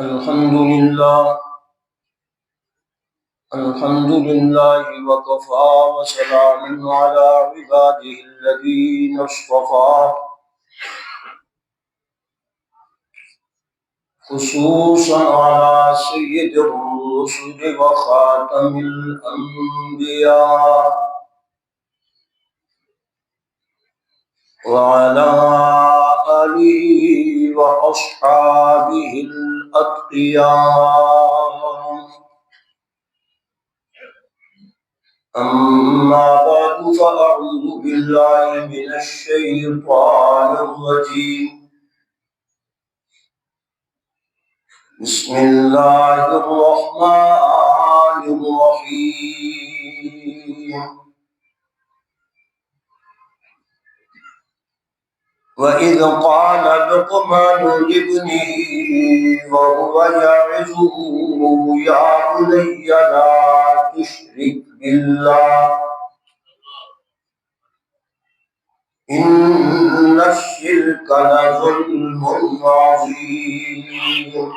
الحمد لله الحمد لله وكفى وسلام على عباده الذين اصطفى خصوصا على سيد الرسل وخاتم الأنبياء وعلى آله وأصحابه الأتقياء. أما بعد فأعوذ بالله من الشيطان الرجيم. بسم الله الرحمن الرحيم. وإذ قال لقمان لابنه وهو يعظه يا بني لا تشرك بالله إن الشرك لظلم عظيم.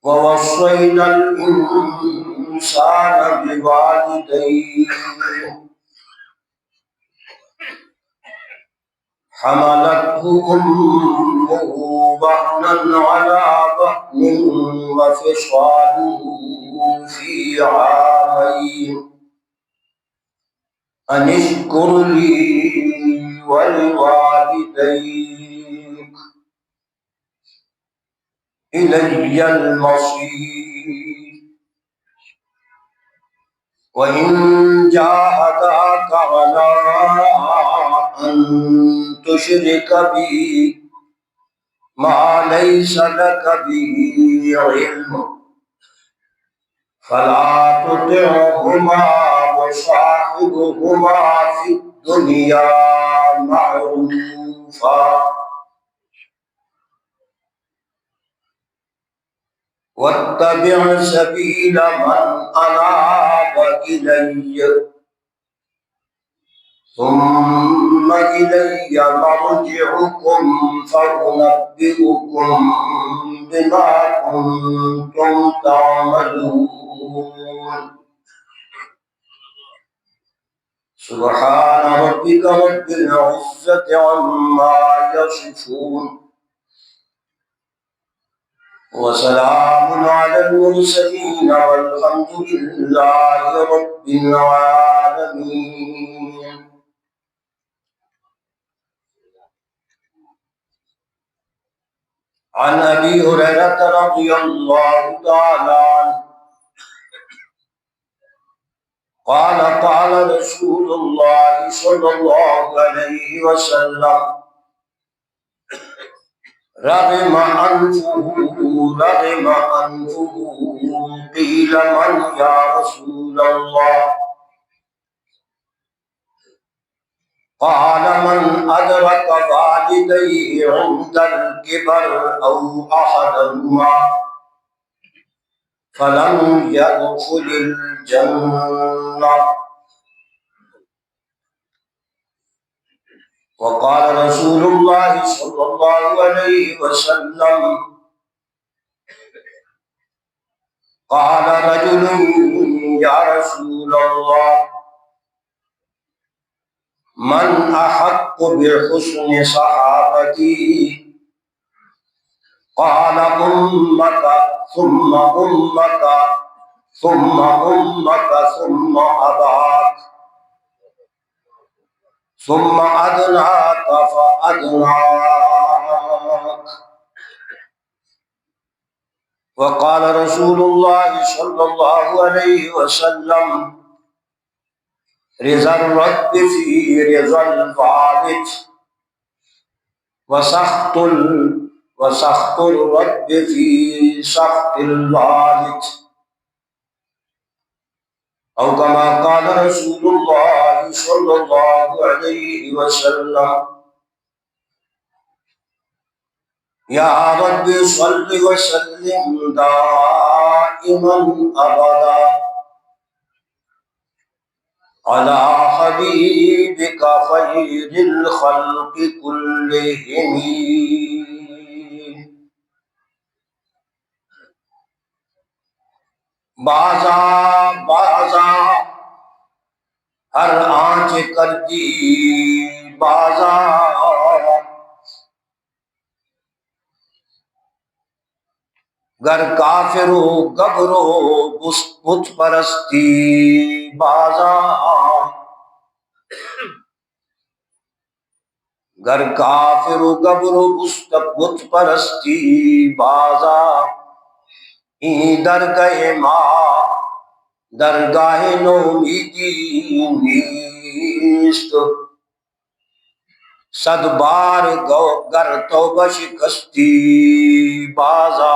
ووصينا الإنسان بوالديه حملته أمه وهنا على وهن وفصاله في عامين أن اشكر لي ولوالديك إلي المصير. وإن جاهداك على أن تشرك بي ما ليس لك به علم فلا تطعهما وصاحبهما في الدنيا معروفا واتبع سبيل من أناب إلي ثم إلي مرجعكم فأنبئكم بما كنتم تعملون. سبحان ربك رب العزة عما يصفون وسلام على المرسلين والحمد لله رب العالمين. عن أبي هريرة رضي الله تعالى عنه قال قال رسول الله صلى الله عليه وسلم رغم أنفه قيل من يا رسول الله قال من أدرك والديه عند الكبر أو أحدهما فلم يدخل الجنة. وقال رسول الله صلى الله عليه وسلم قال رجل يا رسول الله من أحق بحسن صحابتي قال أمك ثم أمك ثم أمك ثم أباك ثم أدناك فأدناك. وقال رسول الله صلى الله عليه وسلم رضا الرب في رضا الوالد وسخط الرب في سخط الوالد أو كما قال رسول الله صلى الله عليه وسلم. يا رب صل وسلم دائما أبدا على حبيبك خير الخلق كلهم بازا بازا ہر آنچ کر دی بازا، گر کافر و گبر و بت پرستی بازا، گر کافر و گبر و بت پرستی بازا، این درگاہ ماں درگاہ نومیدی نیست، صد بار گر توبہ شکستی بازا،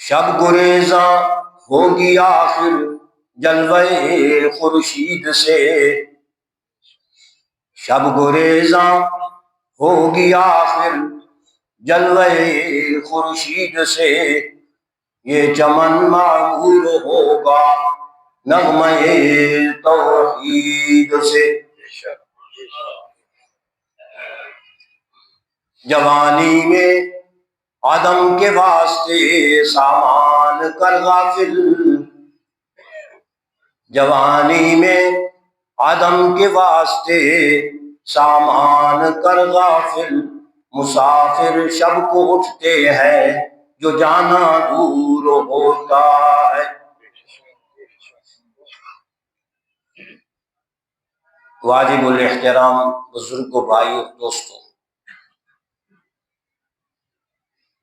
شب گریزاں ہوگی آخر جلوہ خورشید سے، شب گریزاں ہوگی آخر جلوہ خورشید سے، یہ چمن معمور ہوگا نغمہ توحید سے، جوانی میں عدم کے واسطے سامان کر غافل، جوانی میں عدم کے واسطے سامان کر غافل، مسافر شب کو اٹھتے ہیں جو جانا دور ہوتا ہے۔ واجب الاحترام بزرگوں، بھائیوں، دوستوں،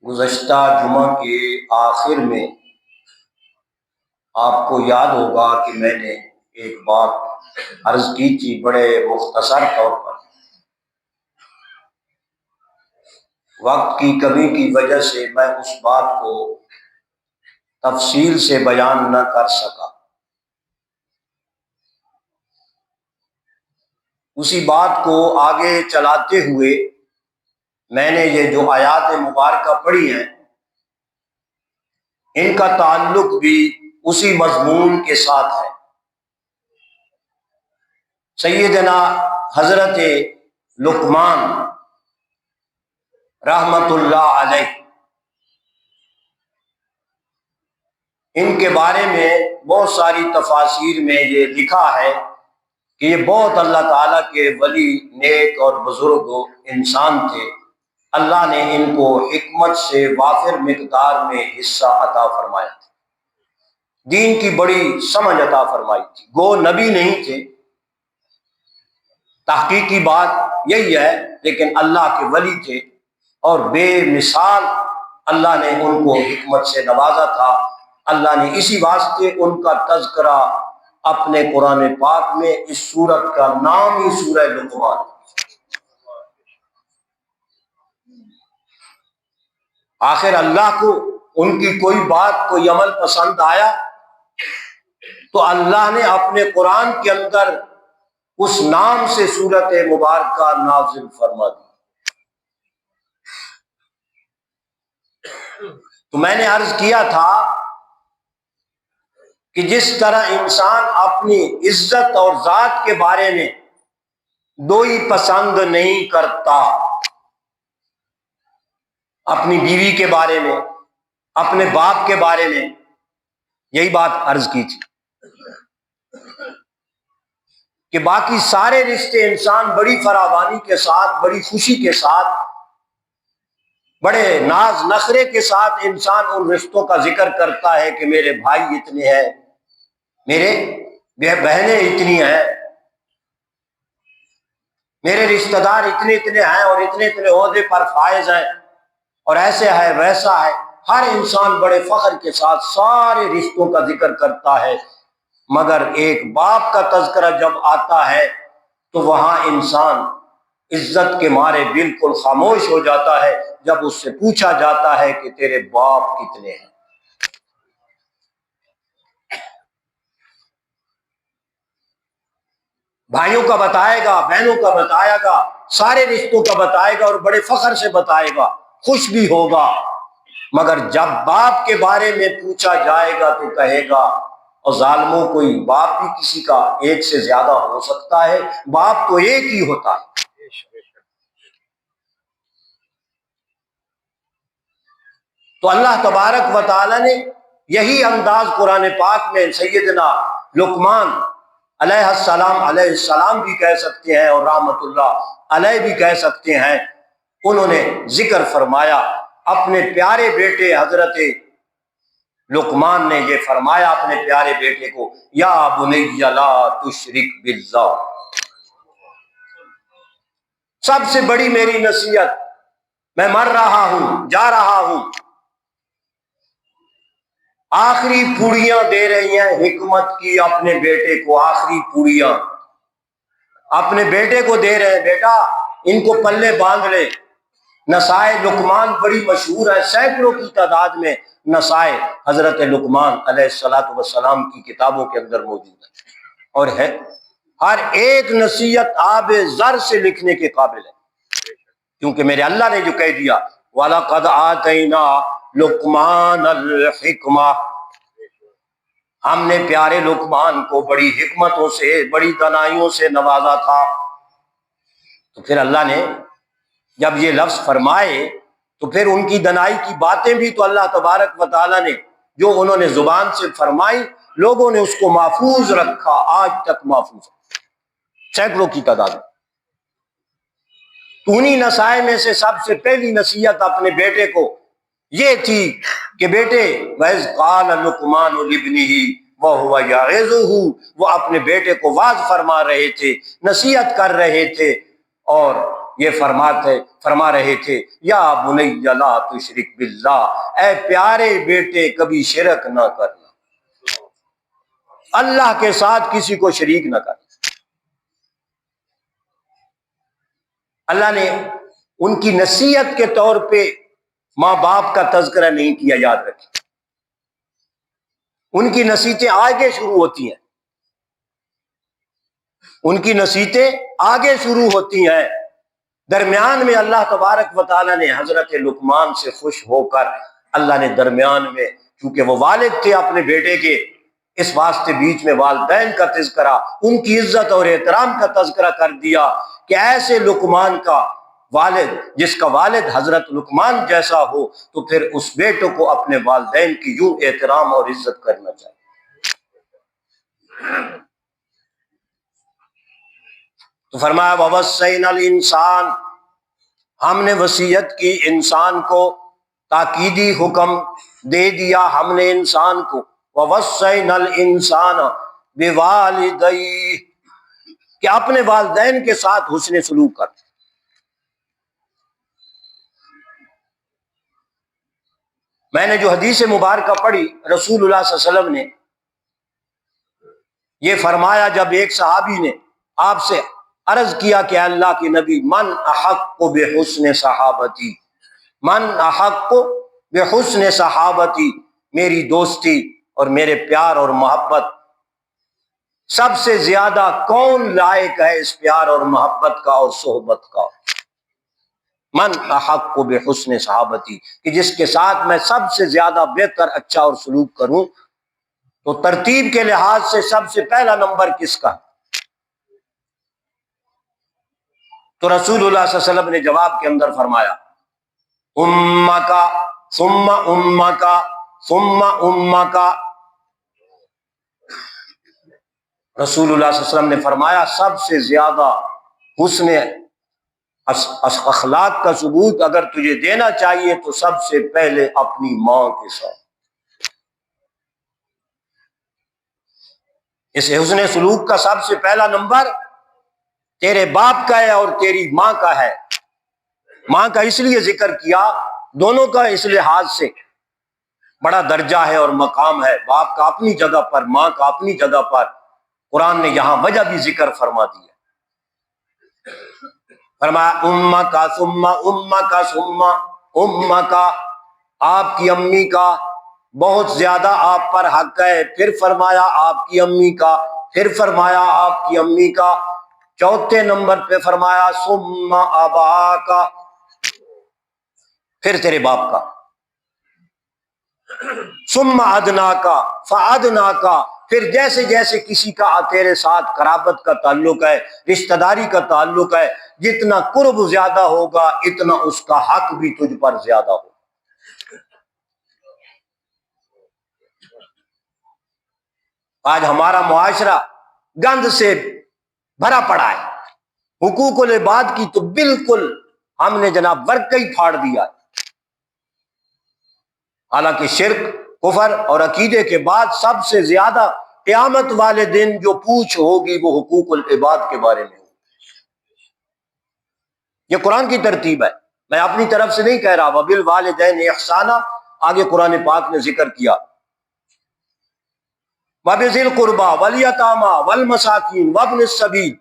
گزشتہ جمعہ کے آخر میں آپ کو یاد ہوگا کہ میں نے ایک بات عرض کی تھی بڑے مختصر طور پر، وقت کی کمی کی وجہ سے میں اس بات کو تفصیل سے بیان نہ کر سکا۔ اسی بات کو آگے چلاتے ہوئے میں نے یہ جو آیات مبارکہ پڑھی ہیں ان کا تعلق بھی اسی مضمون کے ساتھ ہے۔ سیدنا حضرت لقمان رحمت اللہ علیہ، ان کے بارے میں بہت ساری تفاسیر میں یہ لکھا ہے کہ یہ بہت اللہ تعالیٰ کے ولی، نیک اور بزرگ انسان تھے۔ اللہ نے ان کو حکمت سے وافر مقدار میں حصہ عطا فرمایا تھا، دین کی بڑی سمجھ عطا فرمائی تھی۔ گو نبی نہیں تھے، تحقیقی بات یہی ہے، لیکن اللہ کے ولی تھے اور بے مثال اللہ نے ان کو حکمت سے نوازا تھا۔ اللہ نے اسی واسطے ان کا تذکرہ اپنے قرآن پاک میں اس سورت کا نام ہی سورہ لقمان۔ آخر اللہ کو ان کی کوئی بات، کوئی عمل پسند آیا تو اللہ نے اپنے قرآن کے اندر اس نام سے سورت مبارکہ نازل فرما دی۔ تو میں نے عرض کیا تھا کہ جس طرح انسان اپنی عزت اور ذات کے بارے میں دوئی پسند نہیں کرتا، اپنی بیوی کے بارے میں، اپنے باپ کے بارے میں، یہی بات عرض کی تھی کہ باقی سارے رشتے انسان بڑی فراوانی کے ساتھ، بڑی خوشی کے ساتھ، بڑے ناز نخرے کے ساتھ انسان ان رشتوں کا ذکر کرتا ہے کہ میرے بھائی اتنے ہیں، میرے بہنیں اتنی ہیں، میرے رشتہ دار اتنے اتنے ہیں اور اتنے اتنے عہدے پر فائز ہیں، اور ایسے ہے ویسا ہے۔ ہر انسان بڑے فخر کے ساتھ سارے رشتوں کا ذکر کرتا ہے، مگر ایک باپ کا تذکرہ جب آتا ہے تو وہاں انسان عزت کے مارے بالکل خاموش ہو جاتا ہے جب اس سے پوچھا جاتا ہے کہ تیرے باپ کتنے ہیں۔ بھائیوں کا بتائے گا، بہنوں کا بتائے گا، سارے رشتوں کا بتائے گا اور بڑے فخر سے بتائے گا، خوش بھی ہوگا، مگر جب باپ کے بارے میں پوچھا جائے گا تو کہے گا، اور ظالموں کوئی باپ بھی کسی کا ایک سے زیادہ ہو سکتا ہے؟ باپ تو ایک ہی ہوتا ہے۔ تو اللہ تبارک و تعالی نے یہی انداز قرآن پاک میں سیدنا لقمان علیہ السلام بھی کہہ سکتے ہیں اور رحمت اللہ علیہ بھی کہہ سکتے ہیں، انہوں نے ذکر فرمایا اپنے پیارے بیٹے حضرت لقمان نے یہ فرمایا اپنے پیارے بیٹے کو، یا بنی لا تشرک باللہ، سب سے بڑی میری نصیحت، میں مر رہا ہوں، جا رہا ہوں، آخری پوڑیاں دے رہی ہیں حکمت کی اپنے بیٹے کو، آخری پوڑیاں اپنے بیٹے کو دے رہے ہیں، بیٹا ان کو پلے باندھ لے۔ نسائے لقمان بڑی مشہور ہے، سینکڑوں کی تعداد میں نسائے حضرت لقمان علیہ السلام کی کتابوں کے اندر موجود ہے، اور ہے ہر ایک نصیحت آب زر سے لکھنے کے قابل ہے، کیونکہ میرے اللہ نے جو کہہ دیا وَلَقَدْ آتَيْنَا لقمان الحکمہ، ہم نے پیارے لقمان کو بڑی حکمتوں سے، بڑی دانائیوں سے نوازا تھا۔ تو پھر اللہ نے جب یہ لفظ فرمائے تو پھر ان کی دنائی کی باتیں بھی تو اللہ تبارک و تعالیٰ نے جو انہوں نے زبان سے فرمائی، لوگوں نے اس کو محفوظ رکھا، آج تک محفوظ ہے، سینکڑوں کی تعداد میں۔ انہی نسائے میں سے سب سے پہلی نصیحت اپنے بیٹے کو یہ تھی کہ بیٹے وَإِذْ قَالَ لُقْمَانُ لِابْنِهِ وَهُوَ يَعِظُهُ، وہ اپنے بیٹے کو واعظ فرما رہے تھے، نصیحت کر رہے تھے، اور یہ فرما رہے تھے یا بنی لا تشرک باللہ، اے پیارے بیٹے کبھی شرک نہ کرنا، اللہ کے ساتھ کسی کو شریک نہ کرنا۔ اللہ نے ان کی نصیحت کے طور پہ ماں باپ کا تذکرہ نہیں کیا، یاد رکھیں، ان کی نصیحتیں آگے شروع ہوتی ہیں، ان کی نصیحتیں آگے شروع ہوتی ہیں، درمیان میں اللہ تبارک و تعالیٰ نے حضرت لقمان سے خوش ہو کر اللہ نے درمیان میں، چونکہ وہ والد تھے اپنے بیٹے کے، اس واسطے بیچ میں والدین کا تذکرہ، ان کی عزت اور احترام کا تذکرہ کر دیا کہ ایسے لقمان کا والد، جس کا والد حضرت لقمان جیسا ہو، تو پھر اس بیٹوں کو اپنے والدین کی یوں احترام اور عزت کرنا چاہیے۔ تو فرمایا وَوَصَّيْنَا الْإِنسَانَ، ہم نے وصیت کی انسان کو، تاکیدی حکم دے دیا ہم نے انسان کو، وَوَصَّيْنَا الْإِنسَانَ بِوَالِدَيْهِ، کہ اپنے والدین کے ساتھ حسن سلوک کر۔ میں نے جو حدیث مبارکہ پڑھی، رسول اللہ صلی اللہ علیہ وسلم نے یہ فرمایا، جب ایک صحابی نے آپ سے عرض کیا کہ اللہ کے نبی، من احق بحسن صحابتی، من احق بحسن صحابتی، میری دوستی اور میرے پیار اور محبت سب سے زیادہ کون لائق ہے اس پیار اور محبت کا اور صحبت کا؟ من احق بحسن صحابتی، کہ جس کے ساتھ میں سب سے زیادہ بہتر اچھا اور سلوک کروں، تو ترتیب کے لحاظ سے سب سے پہلا نمبر کس کا؟ تو رسول اللہ صلی اللہ علیہ وسلم نے جواب کے اندر فرمایا امکا ثم امکا ثم امکا، رسول اللہ صلی اللہ علیہ وسلم نے فرمایا سب سے زیادہ حسن اخلاق کا ثبوت اگر تجھے دینا چاہیے تو سب سے پہلے اپنی ماں کے ساتھ، اس حسن سلوک کا سب سے پہلا نمبر تیرے باپ کا ہے اور تیری ماں کا ہے۔ ماں کا اس لیے ذکر کیا، دونوں کا اس لحاظ سے بڑا درجہ ہے اور مقام ہے، باپ کا اپنی جگہ پر، ماں کا اپنی جگہ پر، قرآن نے یہاں وجہ بھی ذکر فرما دی ہے، فرمایا امکا ثم امکا ثم امکا، آپ کی امی کا بہت زیادہ آپ پر حق ہے، پھر فرمایا آپ کی امی کا، پھر فرمایا آپ کی امی کا، چوتھے نمبر پہ فرمایا ثم اباکا، پھر تیرے باپ کا، ثم ادناکا فادناکا، پھر جیسے جیسے کسی کا تیرے ساتھ قرابت کا تعلق ہے، رشتہ داری کا تعلق ہے، جتنا قرب زیادہ ہوگا اتنا اس کا حق بھی تجھ پر زیادہ ہوگا۔ آج ہمارا معاشرہ گند سے بھرا پڑا ہے، حقوق العباد کی تو بالکل ہم نے جناب ورقہ ہی پھاڑ دیا ہے۔ حالانکہ شرک، کفر اور عقیدے کے بعد سب سے زیادہ قیامت والے دن جو پوچھ ہوگی وہ حقوق العباد کے بارے میں ہوگی۔ یہ قرآن کی ترتیب ہے، میں اپنی طرف سے نہیں کہہ رہا۔ وبالوالدین احسانا آگے قرآن پاک نے ذکر کیا، وبذی القربی والیتامی والمساکین وابن السبیل،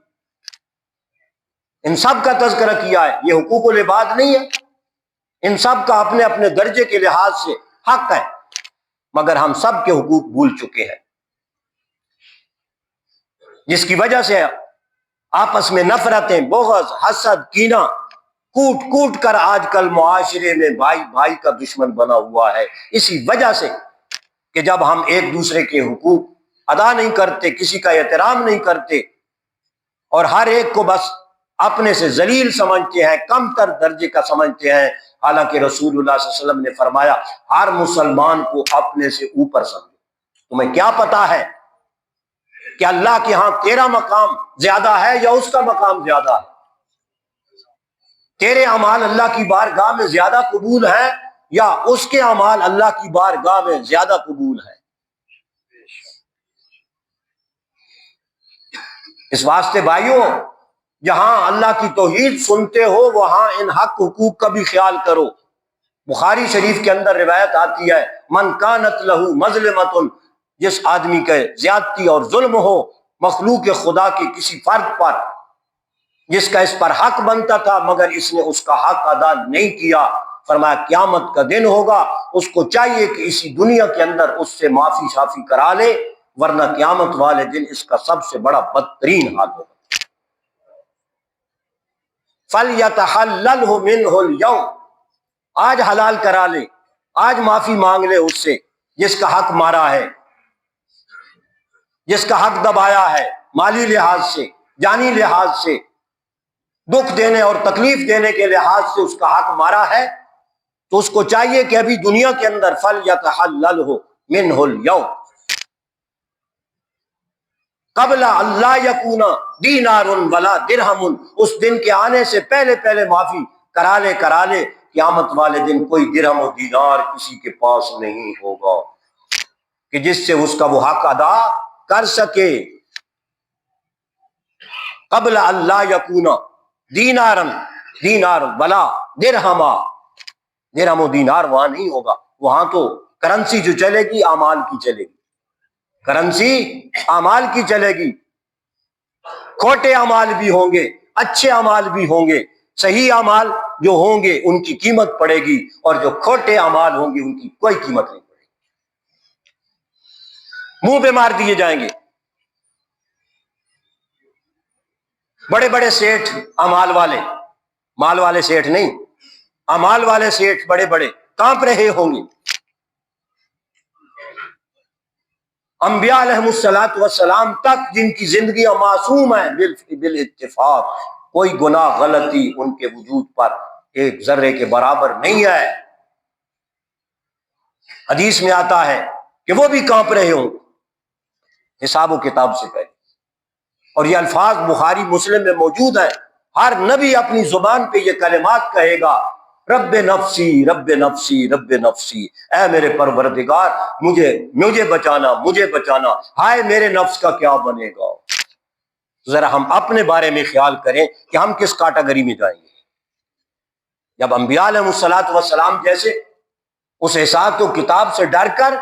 ان سب کا تذکرہ کیا ہے۔ یہ حقوق العباد نہیں ہے، ان سب کا اپنے اپنے درجے کے لحاظ سے حق ہے، مگر ہم سب کے حقوق بھول چکے ہیں، جس کی وجہ سے آپس میں نفرتیں، بغض، حسد، کینہ کوٹ کوٹ کر آج کل معاشرے میں بھائی بھائی کا دشمن بنا ہوا ہے، اسی وجہ سے کہ جب ہم ایک دوسرے کے حقوق ادا نہیں کرتے، کسی کا احترام نہیں کرتے اور ہر ایک کو بس اپنے سے ذلیل سمجھتے ہیں، کم تر درجے کا سمجھتے ہیں، حالانکہ رسول اللہ صلی اللہ علیہ وسلم نے فرمایا ہر مسلمان کو اپنے سے اوپر سمجھو۔ تمہیں کیا پتا ہے کہ اللہ کے ہاں تیرا مقام زیادہ ہے یا اس کا مقام زیادہ ہے؟ تیرے اعمال اللہ کی بارگاہ میں زیادہ قبول ہیں یا اس کے اعمال اللہ کی بارگاہ میں زیادہ قبول ہیں؟ اس واسطے بھائیوں، جہاں اللہ کی توحید سنتے ہو وہاں ان حق حقوق کا بھی خیال کرو۔ بخاری شریف کے اندر روایت آتی ہے، من کانت لہ مظلمۃ، جس آدمی کے زیادتی اور ظلم ہو مخلوق خدا کے کسی فرد پر، جس کا اس پر حق بنتا تھا مگر اس نے اس کا حق ادا نہیں کیا، فرمایا قیامت کا دن ہوگا اس کو چاہیے کہ اسی دنیا کے اندر اس سے معافی شافی کرا لے، ورنہ قیامت والے دن اس کا سب سے بڑا بدترین حال ہوگا۔ فَلْيَتَحَلَّلْهُ مِنْهُ الْيَوْمَ، آج حلال کرا لے، آج معافی مانگ لے اس سے جس کا حق مارا ہے، جس کا حق دبایا ہے، مالی لحاظ سے، جانی لحاظ سے، دکھ دینے اور تکلیف دینے کے لحاظ سے اس کا حق مارا ہے، تو اس کو چاہیے کہ ابھی دنیا کے اندر فَلْيَتَحَلَّلْهُ مِنْهُ الْيَوْمَ قبل اللہ یکون دینار ولا درہم، اس دن کے آنے سے پہلے پہلے معافی کرا لے، قیامت والے دن کوئی درہم و دینار کسی کے پاس نہیں ہوگا کہ جس سے اس کا وہ حق ادا کر سکے۔ قبل اللہ یکون دینار ولا درہم، درہم و دینار وہاں نہیں ہوگا، وہاں تو کرنسی جو چلے گی اعمال کی چلے گی، کرنسی اعمال کی چلے گی، کھوٹے اعمال بھی ہوں گے، اچھے اعمال بھی ہوں گے، صحیح اعمال جو ہوں گے ان کی قیمت پڑے گی اور جو کھوٹے اعمال ہوں گے ان کی کوئی قیمت نہیں پڑے گی، منہ پہ مار دیے جائیں گے۔ بڑے بڑے سیٹھ، اعمال والے، مال والے سیٹھ نہیں، اعمال والے سیٹھ بڑے بڑے کانپ رہے ہوں گے۔ انبیاء علیہ السلام تک جن کی زندگیاں معصوم ہیں بالاتفاق، کوئی گناہ غلطی ان کے وجود پر ایک ذرے کے برابر نہیں ہے۔ حدیث میں آتا ہے کہ وہ بھی کانپ رہے ہوں حساب و کتاب سے پہلے، اور یہ الفاظ بخاری مسلم میں موجود ہیں۔ ہر نبی اپنی زبان پہ یہ کلمات کہے گا، رب نفسی رب نفسی رب نفسی، اے میرے پروردگار مجھے بچانا، ہائے میرے نفس کا کیا بنے گا۔ ذرا ہم اپنے بارے میں خیال کریں کہ ہم کس کیٹیگری میں جائیں گے۔ جب انبیاء علیہ السلام جیسے اس حساب و کتاب سے ڈر کر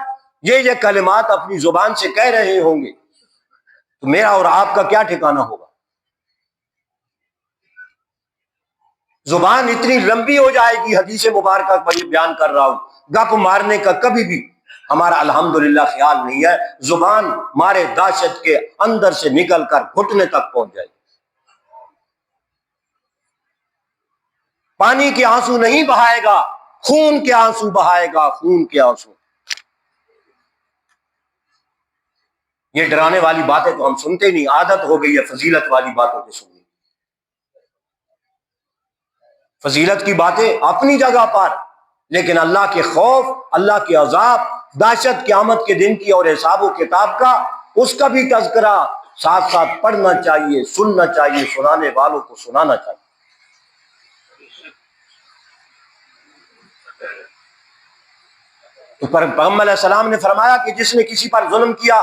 یہ کلمات اپنی زبان سے کہہ رہے ہوں گے تو میرا اور آپ کا کیا ٹھکانہ ہوگا؟ زبان اتنی لمبی ہو جائے گی، حدیث مبارکہ پر یہ بیان کر رہا ہوں، گپ مارنے کا کبھی بھی ہمارا الحمدللہ خیال نہیں ہے، زبان مارے داشت کے اندر سے نکل کر گھٹنے تک پہنچ جائے گی۔ پانی کے آنسو نہیں بہائے گا، خون کے آنسو بہائے گا، خون کے آنسو۔ یہ ڈرانے والی باتیں تو ہم سنتے نہیں، عادت ہو گئی ہے فضیلت والی باتوں کی سننے۔ فضیلت کی باتیں اپنی جگہ پر، لیکن اللہ کے خوف، اللہ کے عذاب، دہشت قیامت کے دن کی اور حساب و کتاب کا، اس کا بھی تذکرہ ساتھ ساتھ پڑھنا چاہیے، سننا چاہیے، سنانے والوں کو سنانا چاہیے۔ تو پیغمبر علیہ السلام نے فرمایا کہ جس نے کسی پر ظلم کیا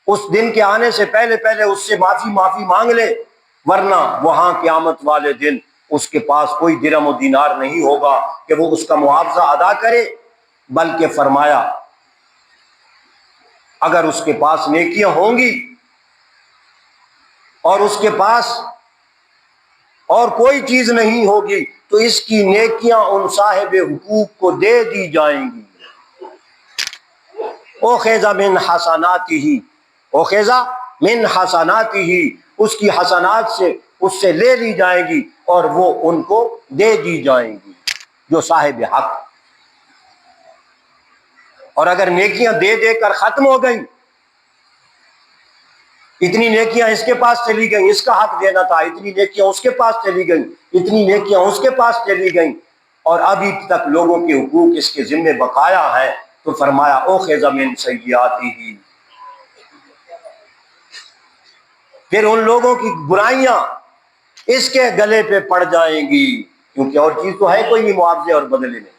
اس دن کے آنے سے پہلے پہلے اس سے معافی مانگ لے، ورنہ وہاں قیامت والے دن اس کے پاس کوئی درہم و دینار نہیں ہوگا کہ وہ اس کا معاوضہ ادا کرے، بلکہ فرمایا اگر اس کے پاس نیکیاں ہوں گی اور اس کے پاس اور کوئی چیز نہیں ہوگی تو اس کی نیکیاں ان صاحب حقوق کو دے دی جائیں گی۔ اوخذ من حسناتہ، اوخذ من حسناتہ، اس کی حسنات سے اس سے لے لی جائیں گی اور وہ ان کو دے دی جائیں گی جو صاحب حق۔ اور اگر نیکیاں دے دے کر ختم ہو گئیں، اتنی نیکیاں اس کے پاس چلی گئیں، اس کا حق دینا تھا، اتنی نیکیاں اس کے پاس چلی گئیں، اتنی نیکیاں اس کے پاس چلی گئیں، اور ابھی تک لوگوں کے حقوق اس کے ذمے بقایا ہے، تو فرمایا اوخذ من سیئاتہ، پھر ان لوگوں کی برائیاں اس کے گلے پہ پڑ جائیں گی، کیونکہ اور چیز تو ہے کوئی نہیں معاوضے اور بدلے میں،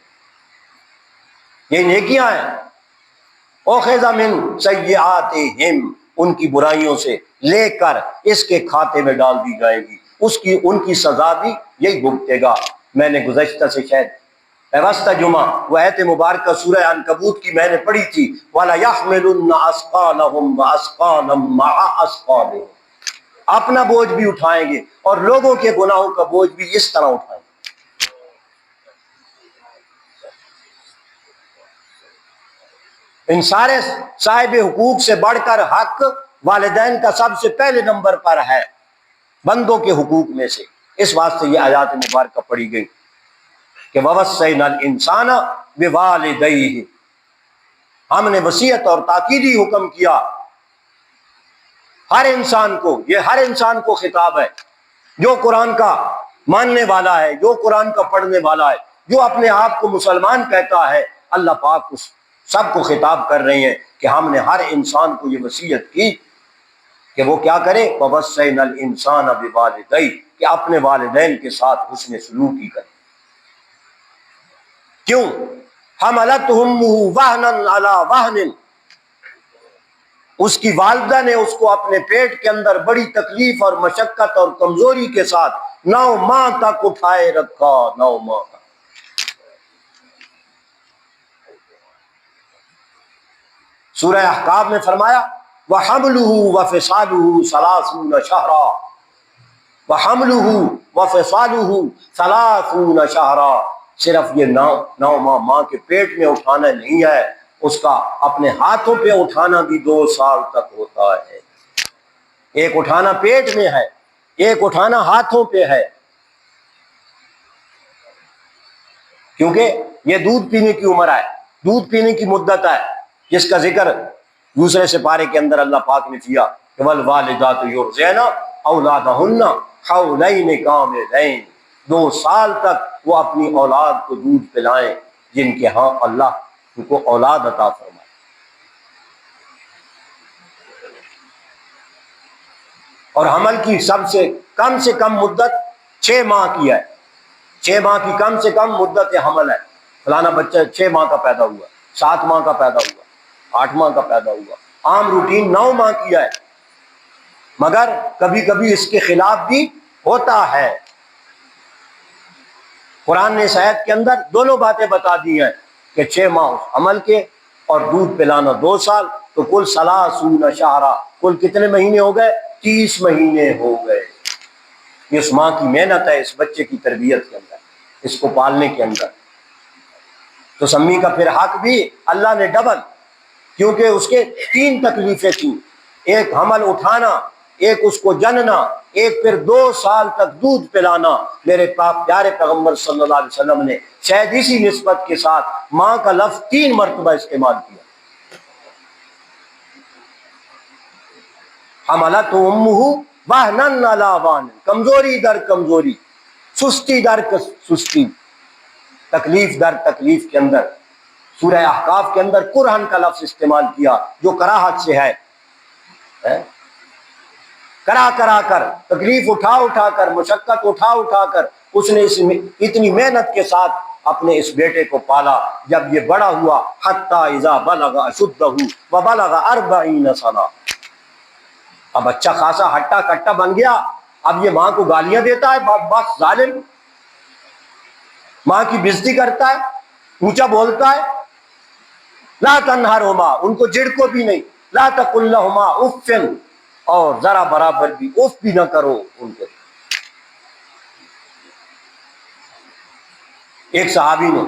یہ نیکیاں ہیں۔ اوخذ من سیئاتہم، ان کی برائیوں سے لے کر اس کے کھاتے میں ڈال دی جائے گی، ان کی سزا بھی یہی بھگتے گا۔ میں نے گزشتہ سے شاید پیوستہ جمعہ وہ آیت مبارکہ سورہ عنکبوت کی میں نے پڑھی تھی، وَلَيَحْمِلُنَّ أَثْقَالَهُمْ وَأَثْقَالًا مَعَ أَثْقَالِهِمْ، اپنا بوجھ بھی اٹھائیں گے اور لوگوں کے گناہوں کا بوجھ بھی اس طرح اٹھائیں گے۔ ان سارے صاحب حقوق سے بڑھ کر حق والدین کا سب سے پہلے نمبر پر ہے بندوں کے حقوق میں سے، اس واسطے یہ آیات مبارکہ پڑھی گئی کہ وَوَصَّيْنَا الْإِنسَانَ بِوَالِدَيْهِ، ہم نے وصیت اور تاکیدی حکم کیا ہر انسان کو، یہ ہر انسان کو خطاب ہے، جو قرآن کا ماننے والا ہے، جو قرآن کا پڑھنے والا ہے، جو اپنے آپ کو مسلمان کہتا ہے، اللہ پاک اس سب کو خطاب کر رہے ہیں کہ ہم نے ہر انسان کو یہ وصیت کی کہ وہ کیا کرے، وَوَصَّيْنَا الْإِنسَانَ بِوَالِدَيْهِ، کہ اپنے والدین کے ساتھ حسن سلوکی کرے۔ کیوں؟ حَمَلَتْهُ أُمُّهُ وَهْنًا عَلَى وَهْنٍ، اس کی والدہ نے اس کو اپنے پیٹ کے اندر بڑی تکلیف اور مشقت اور کمزوری کے ساتھ 9 ماہ تک اٹھائے رکھا، 9 ماہ تک۔ سورہ احقاف میں فرمایا وَحَمْلُهُ وَفِصَالُهُ 30 شَهْرًا، وَحَمْلُهُ وَفِصَالُهُ 30 شَهْرًا، صرف یہ 9 ماہ ماں کے پیٹ میں اٹھانا نہیں ہے، اس کا اپنے ہاتھوں پہ اٹھانا بھی 2 سال تک ہوتا ہے۔ ایک اٹھانا پیٹ میں ہے، ایک اٹھانا ہاتھوں پہ ہے، کیونکہ یہ دودھ پینے کی عمر ہے، دودھ پینے کی مدت ہے، جس کا ذکر دوسرے سپارے کے اندر اللہ پاک نے کیا کہ وَالْوَالِدَاتُ يُرْضِعْنَ أَوْلَادَهُنَّ حَوْلَيْنِ كَامِلَيْنِ، 2 سال تک وہ اپنی اولاد کو دودھ پلائیں جن کے ہاں اللہ ان کو اولاد عطا فرمائے۔ اور حمل کی سب سے کم مدت 6 ماہ کی ہے، 6 ماہ کی کم سے کم مدت حمل ہے۔ فلانا بچہ 6 ماہ کا پیدا ہوا، 7 ماہ کا پیدا ہوا، 8 ماہ کا پیدا ہوا، عام روٹین 9 ماہ کی ہے، مگر کبھی کبھی اس کے خلاف بھی ہوتا ہے۔ قرآن نے اس آیت کے اندر دونوں باتیں بتا دی ہیں کہ 6 ماہ حمل کے اور دودھ پلانا 2 سال، تو کل 30 شہرا، کل کتنے مہینے ہو گئے؟ 30 مہینے ہو گئے۔ اس ماں کی محنت ہے اس بچے کی تربیت کے اندر، اس کو پالنے کے اندر۔ تو سمی کا پھر حق بھی اللہ نے ڈبل، کیونکہ اس کے 3 تکلیفیں تھیں، ایک حمل اٹھانا، ایک اس کو جننا، ایک پھر 2 سال تک دودھ پلانا۔ میرے پیارے پیغمبر صلی اللہ علیہ وسلم نے شاید اسی نسبت کے ساتھ ماں کا لفظ 3 مرتبہ استعمال کیا۔ حملتہ امہ وہنًا علی وہن، کمزوری در کمزوری، سستی در سستی، تکلیف در تکلیف کے اندر۔ سورہ احقاف کے اندر کرہن کا لفظ استعمال کیا جو کراہت سے ہے، ہے؟ کرا کرا کر، تکلیف اٹھا اٹھا کر، مشقت اٹھا اٹھا کر اس نے اتنی محنت کے ساتھ اپنے اس بیٹے کو پالا. جب یہ بڑا ہوا، حتی اذا بلغ اشدہ وبلغ 40 سنہ، اب اچھا خاصا ہٹا کٹا بن گیا. اب یہ ماں کو گالیاں دیتا ہے، بس ظالم، ماں کی بےزتی کرتا ہے، اونچا بولتا ہے. لا تنہرہما، ان کو جھڑکو بھی نہیں. لا تقل لہما اف، اور ذرا برابر بھی اف بھی نہ کرو ان کو. ایک صحابی نے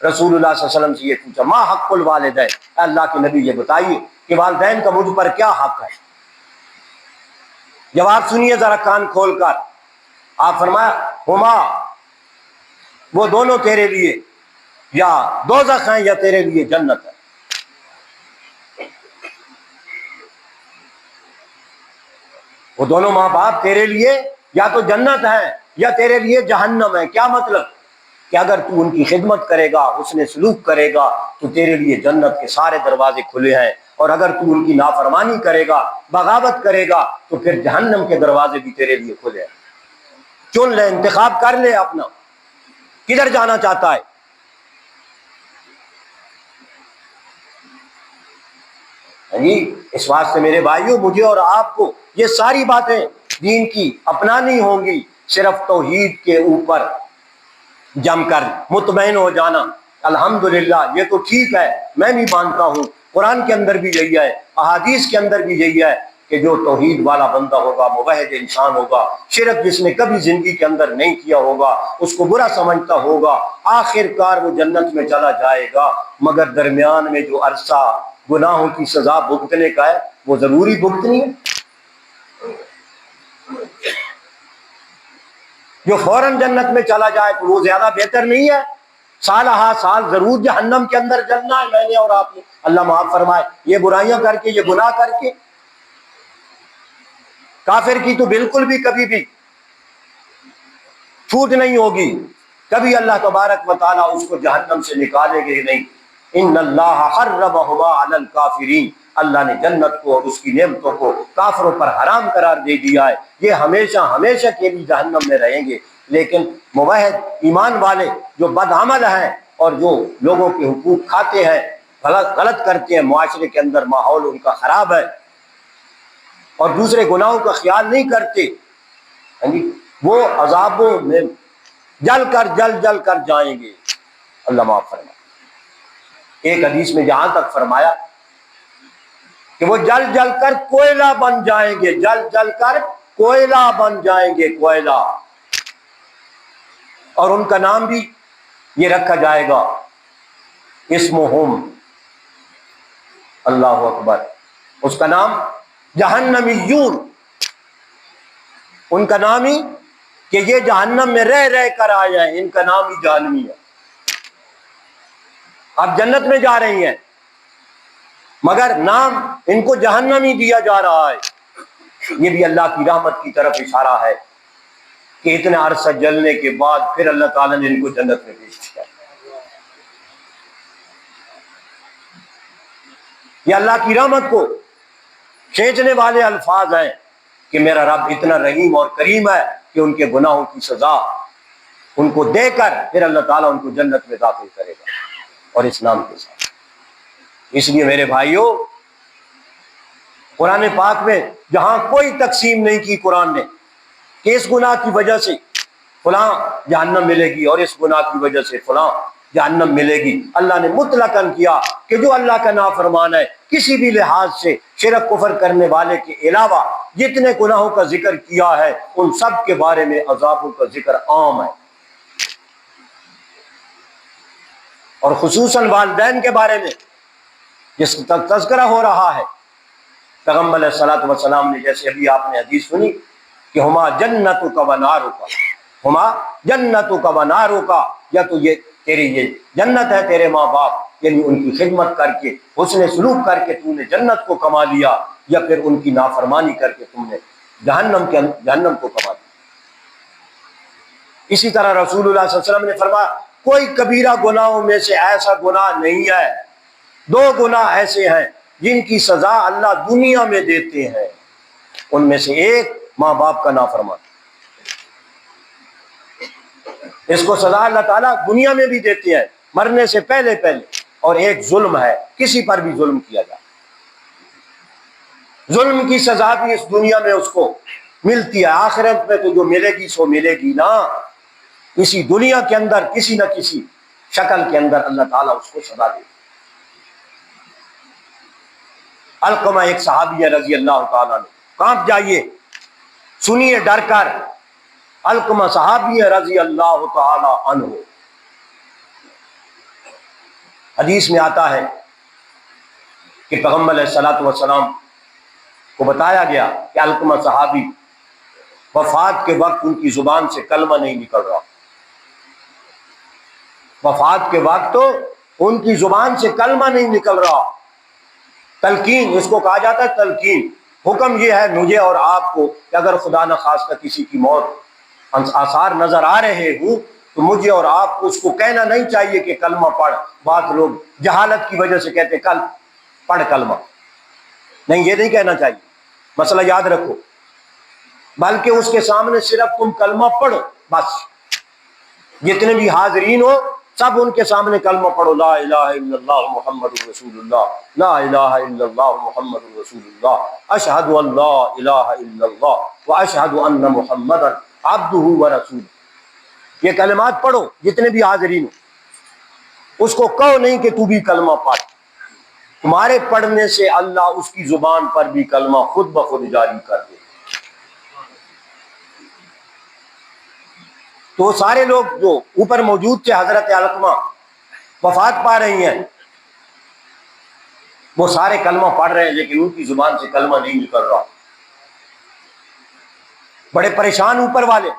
رسول اللہ صلی اللہ علیہ وسلم سے یہ پوچھا، ما حق الوالدین، اللہ کے نبی یہ بتائیے کہ والدین کا مجھ پر کیا حق ہے. جواب سنیے ذرا کان کھول کر. آپ فرمایا، ہما، وہ دونوں تیرے لیے یا دوزخ ہیں یا تیرے لیے جنت ہے. وہ دونوں ماں باپ تیرے لیے یا تو جنت ہے یا تیرے لیے جہنم ہے. کیا مطلب؟ کہ اگر تو ان کی خدمت کرے گا، حسن سلوک کرے گا، تو تیرے لیے جنت کے سارے دروازے کھلے ہیں، اور اگر تو ان کی نافرمانی کرے گا، بغاوت کرے گا، تو پھر جہنم کے دروازے بھی تیرے لیے کھلے ہیں. چن لے، انتخاب کر لے اپنا، کدھر جانا چاہتا ہے. اس واسطے میرے بھائیوں، مجھے اور آپ کو یہ ساری باتیں دین کی اپنانی ہوں گی. صرف توحید کے اوپر جم کر مطمئن ہو جانا. الحمدللہ یہ تو ٹھیک ہے، میں بھی مانتا ہوں، قرآن کے اندر بھی یہی ہے، احادیث کے اندر بھی یہی ہے کہ جو توحید والا بندہ ہوگا، موحد انسان ہوگا، شرک جس نے کبھی زندگی کے اندر نہیں کیا ہوگا، اس کو برا سمجھتا ہوگا، آخر کار وہ جنت میں چلا جائے گا. مگر درمیان میں جو عرصہ گناہوں کی سزا بھگتنے کا ہے، وہ ضروری بھگتنی ہے. جو فوراً جنت میں چلا جائے تو وہ زیادہ بہتر نہیں ہے؟ سال ہا سال ضرور جہنم کے اندر جلنا ہے، میں نے اور آپ نے. اللہ معاف فرمائے، یہ برائیاں کر کے، یہ گناہ کر کے. کافر کی تو بالکل بھی کبھی بھی چھوٹ نہیں ہوگی، کبھی اللہ تبارک و تعالیٰ اس کو جہنم سے نکالے گے نہیں. ان اللہ حرمہما علی الکافرین، اللہ نے جنت کو اور اس کی نعمتوں کو کافروں پر حرام قرار دے دیا ہے. یہ ہمیشہ ہمیشہ کے لیے جہنم میں رہیں گے. لیکن موحد ایمان والے جو بدعمل ہیں اور جو لوگوں کے حقوق کھاتے ہیں، غلط کرتے ہیں، معاشرے کے اندر ماحول ان کا خراب ہے اور دوسرے گناہوں کا خیال نہیں کرتے، وہ عذابوں میں جل کر جائیں گے. اللہ معاف فرمائے. ایک حدیث میں جہاں تک فرمایا کہ وہ جل کر کوئلہ بن جائیں گے، جل کر کوئلہ بن جائیں گے، کوئلہ. اور ان کا نام بھی یہ رکھا جائے گا، اسمہم، اللہ اکبر، اس کا نام جہنمیون. ان کا نام ہی کہ یہ جہنم میں رہ رہ کر آئے ہیں، ان کا نام ہی جہنمی ہے. اب جنت میں جا رہی ہیں مگر نام ان کو جہنمی دیا جا رہا ہے. یہ بھی اللہ کی رحمت کی طرف اشارہ ہے کہ اتنے عرصہ جلنے کے بعد پھر اللہ تعالیٰ نے ان کو جنت میں بھیج دیا. یہ اللہ کی رحمت کو کھینچنے والے الفاظ ہیں کہ میرا رب اتنا رحیم اور کریم ہے کہ ان کے گناہوں کی سزا ان کو دے کر پھر اللہ تعالیٰ ان کو جنت میں داخل کرے گا، اور اسلام کے ساتھ. اس لیے میرے بھائیوں، قرآن پاک میں جہاں کوئی تقسیم نہیں کی قرآن نے کہ اس گناہ کی وجہ سے فلاں جہنم ملے گی اور اس گناہ کی وجہ سے فلاں جہنم ملے گی. اللہ نے مطلقاً کیا کہ جو اللہ کا نافرمان ہے، کسی بھی لحاظ سے شرک کفر کرنے والے کے علاوہ جتنے گناہوں کا ذکر کیا ہے، ان سب کے بارے میں عذابوں کا ذکر عام ہے. اور خصوصاً والدین کے بارے میں جس کا تذکرہ ہو رہا ہے، پیغمبر علیہ الصلوۃ والسلام نے، جیسے ابھی آپ نے حدیث سنی کہ ہما جنتک و نارک، ہما جنتک و نارک، یا تو یہ تیری یہ جنت ہے، تیرے ماں باپ، یعنی ان کی خدمت کر کے، حسن سلوک کر کے تم نے جنت کو کما لیا، یا پھر ان کی نافرمانی کر کے تم نے جہنم کو کما لیا. اسی طرح رسول اللہ صلی اللہ علیہ وسلم نے فرمایا، کوئی کبیرہ گناہوں میں سے ایسا گناہ نہیں ہے، دو گناہ ایسے ہیں جن کی سزا اللہ دنیا میں دیتے ہیں. ان میں سے ایک ماں باپ کا نافرمان۔ اس کو سزا اللہ تعالیٰ دنیا میں بھی دیتی ہے مرنے سے پہلے پہلے، اور ایک ظلم ہے، کسی پر بھی ظلم کیا جائے، ظلم کی سزا بھی اس دنیا میں اس کو ملتی ہے، آخرت میں تو جو ملے گی سو ملے گی نا، اسی دنیا کے اندر کسی نہ کسی شکل کے اندر اللہ تعالیٰ اس کو سزا دے۔ علقمہ ایک صحابی ہے رضی اللہ تعالیٰ عنہ، کانپ جائیے، سنیے ڈر کر، علقمہ صحابی ہے رضی اللہ تعالیٰ عنہ۔ حدیث میں آتا ہے کہ پیغمبر علیہ الصلوۃ والسلام کو بتایا گیا کہ علقمہ صحابی وفات کے وقت ان کی زبان سے کلمہ نہیں نکل رہا، وفات کے وقت تو ان کی زبان سے کلمہ نہیں نکل رہا۔ تلقین اس کو کہا جاتا ہے، تلقین۔ حکم یہ ہے مجھے اور آپ کو کہ اگر خدا نہ خواستہ کسی کی موت آثار نظر آ رہے ہوں تو مجھے اور آپ کو اس کو کہنا نہیں چاہیے کہ کلمہ پڑھ۔ بعض لوگ جہالت کی وجہ سے کہتے کل پڑھ کلمہ، نہیں، یہ نہیں کہنا چاہیے، مسئلہ یاد رکھو، بلکہ اس کے سامنے صرف تم کلمہ پڑھو بس، جتنے بھی حاضرین ہو سب ان کے سامنے کلمہ پڑھو، لا الہ الا اللہ محمد رسول اللہ، لا الہ الا اللہ محمد رسول اللہ، اشہد ان لا الہ الا اللہ واشہد ان محمدا عبدہ ورسولہ۔ یہ کلمات پڑھو جتنے بھی حاضرین ہو، اس کو کہو نہیں کہ تو بھی کلمہ پڑھ، تمہارے پڑھنے سے اللہ اس کی زبان پر بھی کلمہ خود بخود جاری کر دے۔ تو سارے لوگ جو اوپر موجود تھے، حضرت علقمہ وفات پا رہی ہیں، وہ سارے کلمہ پڑھ رہے ہیں لیکن ان کی زبان سے کلمہ نہیں نکل رہا۔ بڑے پریشان اوپر والے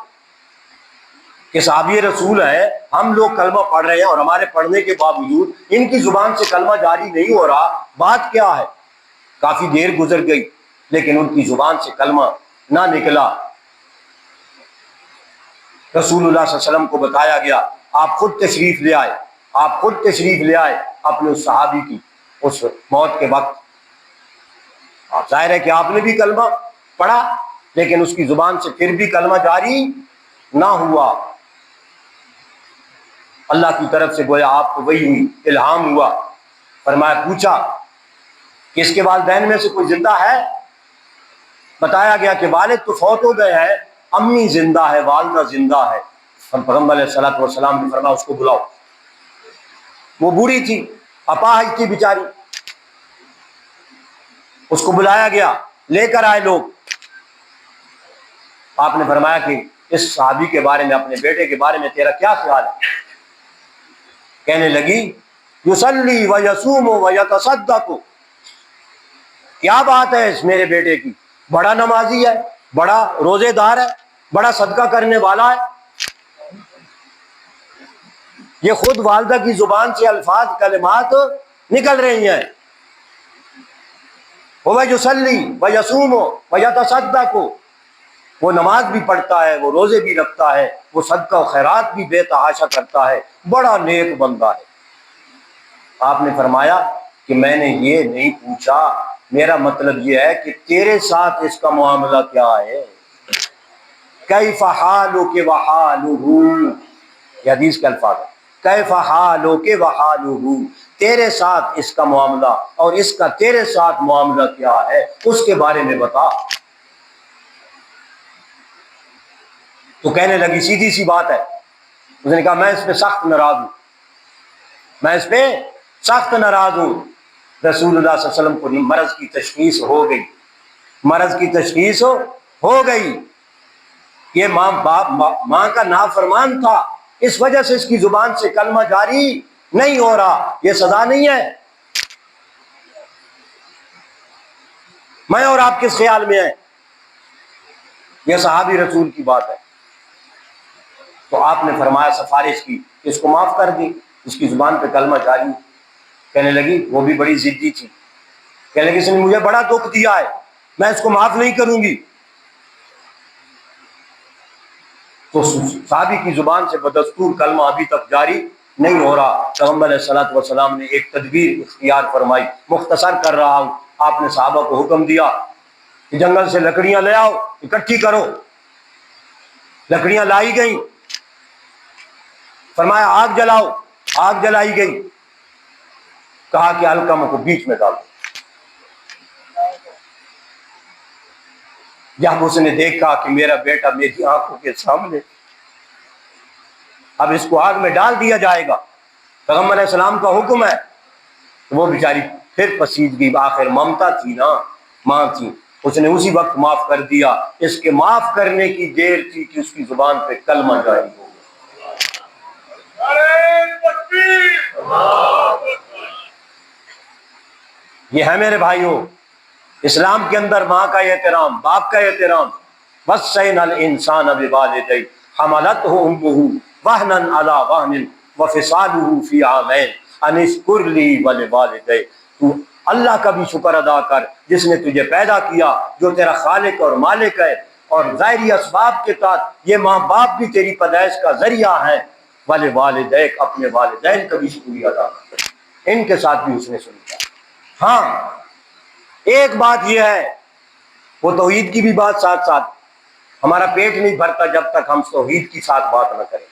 کہ صحابی رسول ہیں، ہم لوگ کلمہ پڑھ رہے ہیں اور ہمارے پڑھنے کے باوجود ان کی زبان سے کلمہ جاری نہیں ہو رہا، بات کیا ہے؟ کافی دیر گزر گئی لیکن ان کی زبان سے کلمہ نہ نکلا۔ رسول اللہ صلی اللہ علیہ وسلم کو بتایا گیا، آپ خود تشریف لے آئے، آپ خود تشریف لے آئے اپنے اس صحابی کی اس موت کے وقت۔ آپ ظاہر ہے کہ آپ نے بھی کلمہ پڑھا لیکن اس کی زبان سے پھر بھی کلمہ جاری نہ ہوا۔ اللہ کی طرف سے گویا آپ کو وہی ہوئی، الہام ہوا، فرمایا، پوچھا کہ اس کے والدین میں سے کوئی زندہ ہے؟ بتایا گیا کہ والد تو فوت ہو گئے ہیں، امی زندہ ہے، والدہ زندہ ہے۔ پیغمبر علیہ الصلوۃ والسلام نے فرمایا اس کو بلاؤ۔ وہ بوڑھی تھی، اپاہج تھی بیچاری، اس کو بلایا گیا، لے کر آئے لوگ۔ آپ نے فرمایا کہ اس صحابی کے بارے میں، اپنے بیٹے کے بارے میں تیرا کیا خیال ہے؟ کہنے لگی، یصلی و یصوم و یتصدق، کیا بات ہے اس میرے بیٹے کی، بڑا نمازی ہے، بڑا روزے دار ہے، بڑا صدقہ کرنے والا ہے۔ یہ خود والدہ کی زبان سے الفاظ کلمات نکل رہی ہیں، وہ یصلی و یصوم و یتصدق، وہ نماز بھی پڑھتا ہے، وہ روزے بھی رکھتا ہے، وہ صدقہ و خیرات بھی بے تحاشا کرتا ہے، بڑا نیک بندہ ہے۔ آپ نے فرمایا کہ میں نے یہ نہیں پوچھا، میرا مطلب یہ ہے کہ تیرے ساتھ اس کا معاملہ کیا ہے؟ کیف حالک وحالہ، یہ حدیث کے الفاظ ہیں، کیف حالک وحالہ، تیرے ساتھ اس کا معاملہ اور اس کا تیرے ساتھ معاملہ کیا ہے، اس کے بارے میں بتا۔ تو کہنے لگی سیدھی سی بات ہے، اس نے کہا میں اس پہ سخت ناراض ہوں، میں اس پہ سخت ناراض ہوں۔ رسول اللہ صلی اللہ علیہ وسلم کو مرض کی تشخیص ہو گئی، مرض کی تشخیص ہو گئی، یہ ماں کا نافرمان تھا، اس وجہ سے اس کی زبان سے کلمہ جاری نہیں ہو رہا، یہ سزا نہیں ہے۔ میں اور آپ کس خیال میں ہیں؟ یہ صحابی رسول کی بات ہے۔ تو آپ نے فرمایا، سفارش کی کہ اس کو معاف کر دی، اس کی زبان پہ کلمہ جاری۔ کہنے لگی وہ بھی بڑی ضدی تھی، کہنے لگی اس نے مجھے بڑا دکھ دیا ہے، میں اس کو معاف نہیں کروں گی۔ تو صحابی کی زبان سے بدستور کلمہ ابھی تک جاری نہیں ہو رہا۔ پیغمبر علیہ الصلوۃ والسلام نے ایک تدبیر اختیار فرمائی، مختصر کر رہا ہوں، آپ نے صحابہ کو حکم دیا کہ جنگل سے لکڑیاں لے آؤ، اکٹھی کرو۔ لکڑیاں لائی گئیں، فرمایا آگ جلاؤ، آگ جلائی گئی، کہا کہ علقمہ کو بیچ میں ڈالو۔ جب اس نے دیکھا کہ میرا بیٹا میری آنکھوں کے سامنے، اب اس کو آگ میں ڈال دیا جائے گا، پیغمبر علیہ السلام کا حکم ہے، وہ بیچاری پھر پسید گئی۔ آخر ممتا تھی نا، ماں تھی، اس نے اسی وقت معاف کر دیا۔ اس کے معاف کرنے کی دیر تھی کہ اس کی زبان پہ کلمہ جاری ہو گیا۔ یہ ہے میرے بھائیوں اسلام کے اندر ماں کا احترام، باپ کا احترام۔ وَصَّيْنَا الْإِنسَانَ بِوَالِدَيْهِ حَمَلَتْهُ أُمُّهُ وَهْنًا عَلَىٰ وَهْنٍ وَفِصَالُهُ فِي عَامَيْنِ أَنِ اشْكُرْ لِي وَلِوَالِدَيْكَ۔ تو اللہ کا بھی شکر ادا کر جس نے تجھے پیدا کیا، جو تیرا خالق اور مالک ہے، اور ظاہری اسباب کے ساتھ یہ ماں باپ بھی تیری پیدائش کا ذریعہ ہے۔ وَلِوَالِدَيْكَ، اپنے والدین کا بھی شکریہ ادا کر، ان کے ساتھ بھی اس نے سنیا۔ ہاں ایک بات یہ ہے، وہ توحید کی بھی بات ساتھ ساتھ، ہمارا پیٹ نہیں بھرتا جب تک ہم توحید کی ساتھ بات نہ کریں۔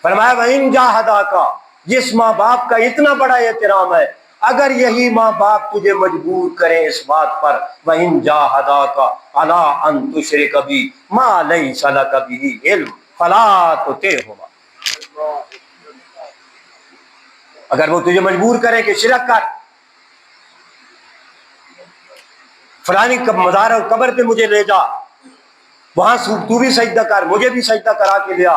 فرمایا وَإِن جَاهَدَاكَ، جس ماں باپ کا اتنا بڑا احترام ہے، اگر یہی ماں باپ تجھے مجبور کریں اس بات پر، وَإِن جَاهَدَاكَ عَلَىٰ أَن تُشْرِكَ بِي مَا لَيْسَ لَكَ بِهِ عِلْمٌ فَلَا تُطِعْهُمَا، اگر وہ تجھے مجبور کریں کہ شرک کر، فلانی مزار اور قبر پہ مجھے لے جا، وہاں تو بھی سجدہ کر، مجھے بھی سجدہ کرا کے لیا،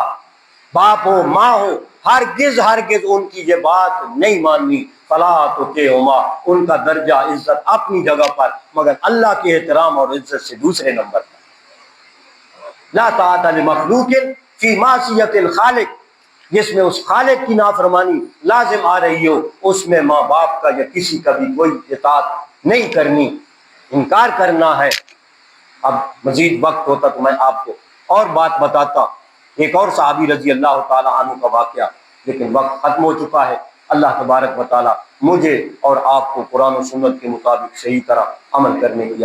باپ ہو ماں ہو، ہرگز ہرگز ان کی یہ بات نہیں ماننی۔ فلا تطعهما، ان کا درجہ عزت اپنی جگہ پر، مگر اللہ کے احترام اور عزت سے دوسرے نمبر پر۔ لا طاعت لمخلوق فی معصیت الخالق، جس میں اس خالق کی نافرمانی لازم آ رہی ہو، اس میں ماں باپ کا یا کسی کا بھی کوئی اطاعت نہیں کرنی، انکار کرنا ہے۔ اب مزید وقت ہوتا تو میں آپ کو اور بات بتاتا، ایک اور صحابی رضی اللہ تعالی عنہ کا واقعہ، لیکن وقت ختم ہو چکا ہے۔ اللہ تبارک و تعالی مجھے اور آپ کو قرآن و سنت کے مطابق صحیح طرح عمل کرنے کی